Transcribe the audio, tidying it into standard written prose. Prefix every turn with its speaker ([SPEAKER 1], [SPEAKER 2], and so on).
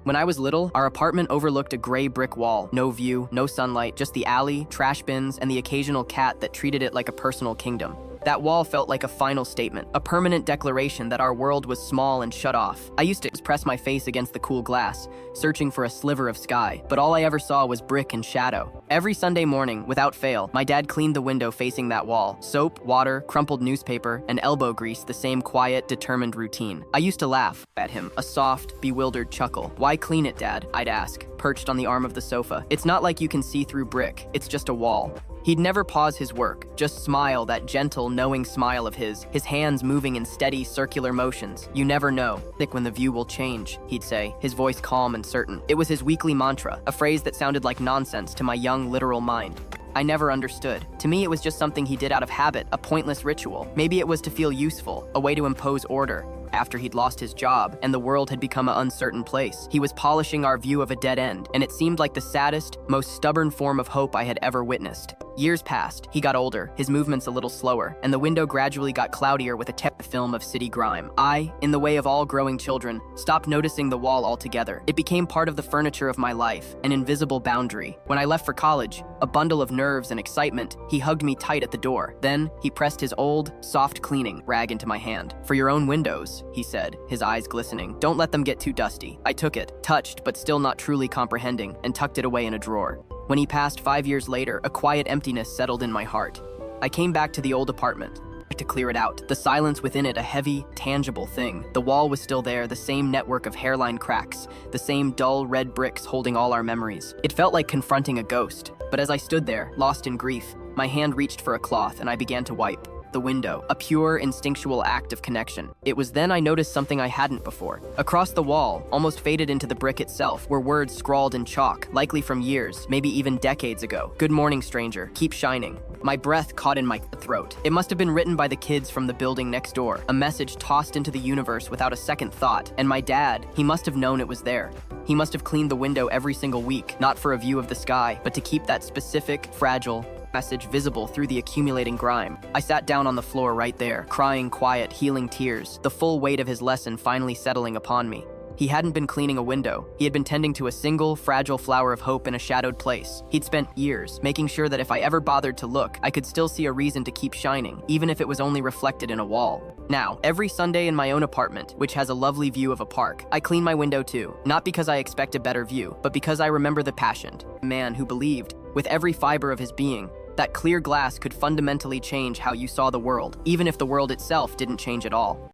[SPEAKER 1] When I was little, our apartment overlooked a gray brick wall. No view, no sunlight, just the alley, trash bins, and the occasional cat that treated it like a personal kingdom. That wall felt like a final statement, a permanent declaration that our world was small and shut off. I used to press my face against the cool glass, searching for a sliver of sky, but all I ever saw was brick and shadow. Every Sunday morning, without fail, my dad cleaned the window facing that wall. Soap, water, crumpled newspaper, and elbow grease, the same quiet, determined routine. I used to laugh at him, a soft, bewildered chuckle. "Why clean it, Dad?" I'd ask, perched on the arm of the sofa. "It's not like you can see through brick, it's just a wall." He'd never pause his work, just smile, that gentle, knowing smile of his hands moving in steady, circular motions. "You never know, Nick, when the view will change," he'd say, his voice calm and certain. It was his weekly mantra, a phrase that sounded like nonsense to my young, literal mind. I never understood. To me, it was just something he did out of habit, a pointless ritual. Maybe it was to feel useful, a way to impose order. After he'd lost his job and the world had become an uncertain place, he was polishing our view of a dead end, and it seemed like the saddest, most stubborn form of hope I had ever witnessed. Years passed, he got older, his movements a little slower, and the window gradually got cloudier with a film of city grime. I, in the way of all growing children, stopped noticing the wall altogether. It became part of the furniture of my life, an invisible boundary. When I left for college, a bundle of nerves and excitement, he hugged me tight at the door. Then, he pressed his old, soft cleaning rag into my hand. "For your own windows," he said, his eyes glistening. "Don't let them get too dusty." I took it, touched but still not truly comprehending, and tucked it away in a drawer. When he passed 5 years later, a quiet emptiness settled in my heart. I came back to the old apartment to clear it out, the silence within it a heavy, tangible thing. The wall was still there, the same network of hairline cracks, the same dull red bricks holding all our memories. It felt like confronting a ghost, but as I stood there, lost in grief, my hand reached for a cloth and I began to wipe the window, a pure, instinctual act of connection. It was then I noticed something I hadn't before. Across the wall, almost faded into the brick itself, were words scrawled in chalk, likely from years, maybe even decades ago. "Good morning, stranger. Keep shining." My breath caught in my throat. It must have been written by the kids from the building next door, a message tossed into the universe without a second thought. And my dad, he must have known it was there. He must have cleaned the window every single week, not for a view of the sky, but to keep that specific, fragile message visible through the accumulating grime. I sat down on the floor right there, crying quiet, healing tears, the full weight of his lesson finally settling upon me. He hadn't been cleaning a window. He had been tending to a single, fragile flower of hope in a shadowed place. He'd spent years making sure that if I ever bothered to look, I could still see a reason to keep shining, even if it was only reflected in a wall. Now, every Sunday in my own apartment, which has a lovely view of a park, I clean my window too, not because I expect a better view, but because I remember the passionate man who believed, with every fiber of his being, that clear glass could fundamentally change how you saw the world, even if the world itself didn't change at all.